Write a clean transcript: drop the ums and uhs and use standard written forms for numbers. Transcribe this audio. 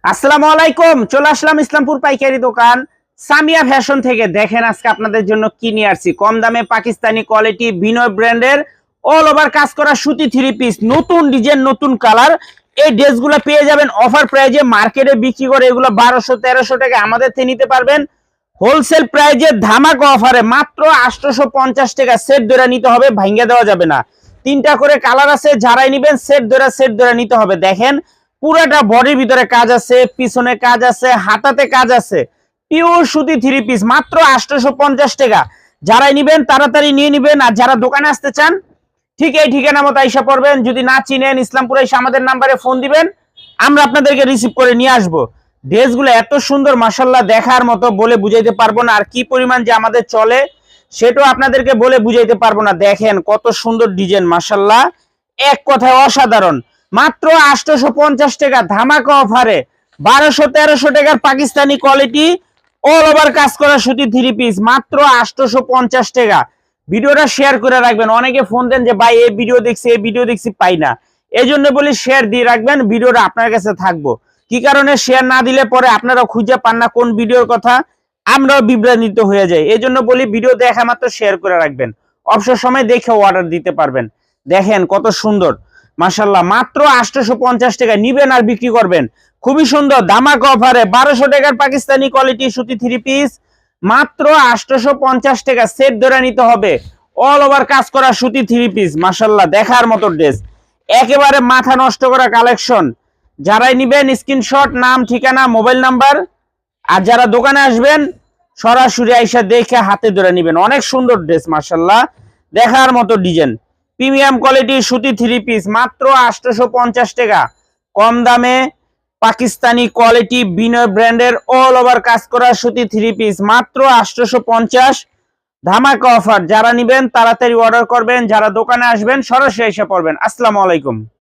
আসসালামু আলাইকুম। চলে আসলাম ইসলামপুর পাইকারি দোকান সামিয়া ফ্যাশন থেকে। দেখেন আজকে আপনাদের জন্য কি নিয়ে আসছি। কম দামে পাকিস্তানি কোয়ালিটি বিনয় ব্র্যান্ডের অল ওভার কাজ করা সুতি থ্রি পিস, নতুন ডিজাইন, নতুন কালার। এই ড্রেসগুলো পেয়ে যাবেন অফার প্রাইজে। মার্কেটে বিক্রি করে এগুলো 1200-1300 টাকা, আমাদের থেকে নিতে পারবেন হোলসেল প্রাইজে ধামাকা অফারে মাত্র 850 টাকা। সেট ধরে নিতে হবে, ভাঙ্গা দেওয়া যাবে না। তিনটা করে কালার আছে, যারাই নিবেন সেট ধরে নিতে হবে। দেখেন পুরাটা বডির ভিতরে কাজ আছে, পিছনে কাজ আছে, হাতাতে কাজ আছে। পিওর সুতি থ্রি পিস মাত্র 850 টাকা। যারাই নিবেন তাড়াতাড়ি নিয়ে নিবেন। আর যারা দোকানে আসতে চান ঠিক এই ঠিকানা মতো আইসা পড়বেন। যদি না চিনেন ইসলামপুরে এসে আমাদের নাম্বারে ফোন দিবেন, আমরা আপনাদেরকে রিসিভ করে নিয়ে আসবো। ড্রেসগুলো এত সুন্দর মাশাআল্লাহ, দেখার মতো, বলে বুঝাইতে পারবো না। আর কি পরিমাণ যে আমাদের চলে সেটাও আপনাদেরকে বলে বুঝাইতে পারবো না। দেখেন কত সুন্দর ডিজাইন মাশাআল্লাহ, এক কথায় অসাধারণ। মাত্র 850 টাকা ধামাকা অফারে 1200-1300 টাকার পাকিস্তানি কোয়ালিটি অল ওভার কাজ করা সুতি থ্রি পিস মাত্র 850 টাকা। ভিডিওটা শেয়ার করে রাখবেন। অনেকে ফোন দেন যে ভাই এই ভিডিও দেখছি পাই না। এই জন্য বলি শেয়ার দিয়ে রাখবেন, ভিডিওটা আপনার কাছে থাকবো। কি কারণে শেয়ার না দিলে পরে আপনারা খুঁজে পান না কোন ভিডিওর কথা, আমরাও বিভ্রান্তিত হয়ে যাই। এই জন্য বলি ভিডিও দেখা মাত্র শেয়ার করে রাখবেন, অবসর সময় দেখে অর্ডার দিতে পারবেন। দেখেন কত সুন্দর মাশাআল্লাহ, মাত্র 850 টাকা নিবেন আর বিক্রি করবেন। খুবই সুন্দর ধামাকা অফারে 1200 টাকার পাকিস্তানি কোয়ালিটি সুতি থ্রি পিস মাত্র 850 টাকা। সেট ধরে নিতে হবে, অল ওভার কাজ করা সুতি থ্রি পিস মাশাআল্লাহ, দেখার মতো ড্রেস, একেবারে মাথা নষ্ট করা কালেকশন। যারাই নিবেন স্ক্রিনশট, নাম, ঠিকানা, মোবাইল নাম্বার। আর যারা দোকানে আসবেন সরাসরি আইসা দেখে হাতে ধরে নিবেন। অনেক সুন্দর ড্রেস মাশাআল্লাহ, দেখার মতো ডিজাইন। প্রিমিয়াম কোয়ালিটির সুতি থ্রি পিস মাত্র 850 টাকা। কম দামে পাকিস্তানি কোয়ালিটি বিনয় ব্র্যান্ডের অল ওভার কাজ করা সুতি থ্রি পিস মাত্র 850। ধামাকা অফার। যারা নিবেন তাড়াতাড়ি অর্ডার করবেন, যারা দোকানে আসবেন সরাসরি এসে পড়বেন। আসসালামু আলাইকুম।